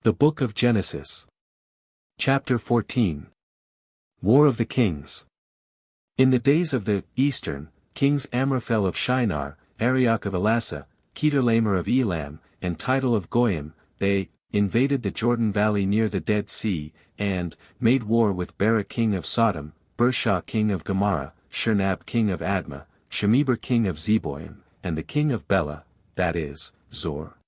The Book of Genesis. Chapter 14. War of the Kings. In the days of the eastern kings Amraphel of Shinar, Arioch of Elasa, Kedorlaomer of Elam, and Tidal of Goyim, they invaded the Jordan Valley near the Dead Sea, and made war with Bera king of Sodom, Bershah king of Gomorrah, Shernab king of Admah, Shemeber king of Zeboim, and the king of Bela, that is, Zor.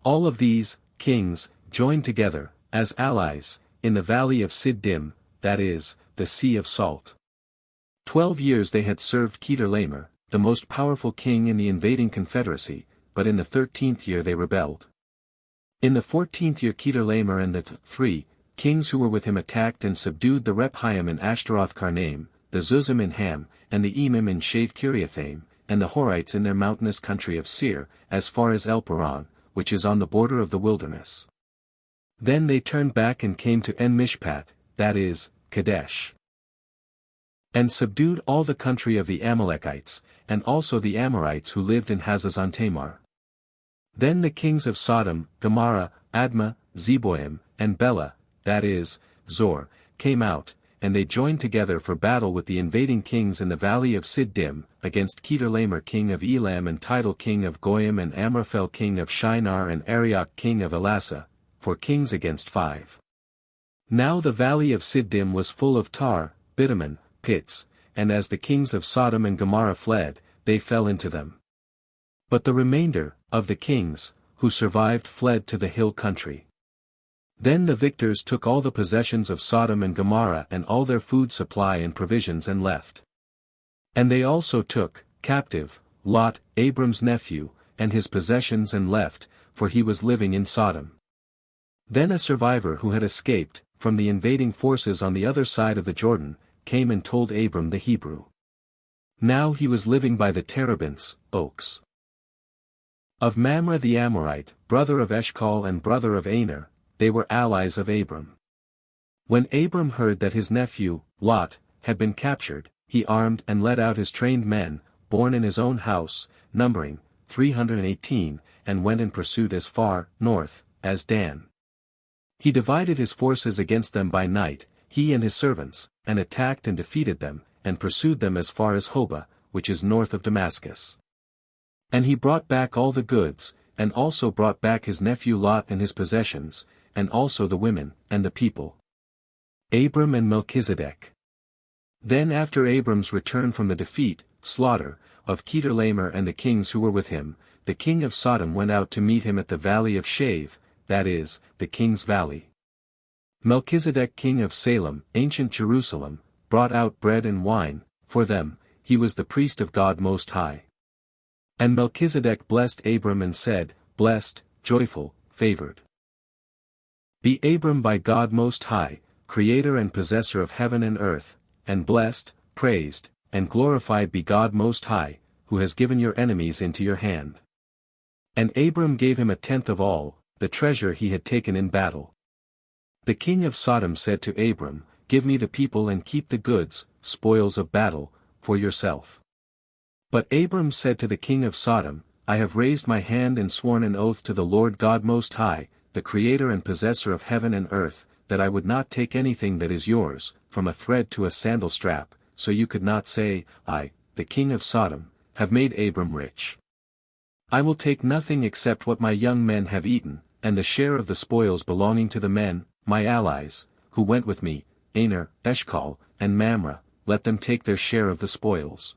All of these kings joined together, as allies, in the valley of Siddim, that is, the Sea of Salt. 12 years they had served Kedorlaomer, the most powerful king in the invading confederacy, but in the 13th year they rebelled. In the 14th year Kedorlaomer and the three kings who were with him attacked and subdued the Rephaim in Ashtaroth Karnaim, the Zuzim in Ham, and the Emim in Shave Kiriathaim, and the Horites in their mountainous country of Seir, as far as El Paran, which is on the border of the wilderness. Then they turned back and came to En-Mishpat, that is, Kadesh. And subdued all the country of the Amalekites, and also the Amorites who lived in Hazazon-Tamar. Then the kings of Sodom, Gomorrah, Admah, Zeboim, and Bela, that is, Zor, came out, and they joined together for battle with the invading kings in the valley of Siddim, against Kedorlaomer king of Elam and Tidal king of Goyim and Amraphel king of Shinar and Arioch king of Elasa, 4 kings against 5. Now the valley of Siddim was full of tar, bitumen, pits, and as the kings of Sodom and Gomorrah fled, they fell into them. But the remainder of the kings, who survived fled to the hill country. Then the victors took all the possessions of Sodom and Gomorrah and all their food supply and provisions and left. And they also took captive Lot, Abram's nephew, and his possessions and left, for he was living in Sodom. Then a survivor who had escaped from the invading forces on the other side of the Jordan, came and told Abram the Hebrew. Now he was living by the terebinths, oaks. Of Mamre the Amorite, brother of Eshcol and brother of Aner, they were allies of Abram. When Abram heard that his nephew, Lot, had been captured, he armed and led out his trained men, born in his own house, numbering 318, and went in pursuit as far north as Dan. He divided his forces against them by night, he and his servants, and attacked and defeated them, and pursued them as far as Hobah, which is north of Damascus. And he brought back all the goods, and also brought back his nephew Lot and his possessions, and also the women, and the people. Abram and Melchizedek. Then after Abram's return from the slaughter, of Kedorlaomer and the kings who were with him, the king of Sodom went out to meet him at the valley of Shave, that is, the king's valley. Melchizedek king of Salem, ancient Jerusalem, brought out bread and wine, for them, he was the priest of God Most High. And Melchizedek blessed Abram and said, Blessed, joyful, favored be Abram by God Most High, creator and possessor of heaven and earth, and blessed, praised, and glorified be God Most High, who has given your enemies into your hand. And Abram gave him 1/10 of all the treasure he had taken in battle. The king of Sodom said to Abram, Give me the people and keep the goods, spoils of battle, for yourself. But Abram said to the king of Sodom, I have raised my hand and sworn an oath to the Lord God Most High, the creator and possessor of heaven and earth, that I would not take anything that is yours, from a thread to a sandal strap, so you could not say, I, the king of Sodom, have made Abram rich. I will take nothing except what my young men have eaten, and the share of the spoils belonging to the men, my allies, who went with me, Aner, Eshcol, and Mamre, let them take their share of the spoils.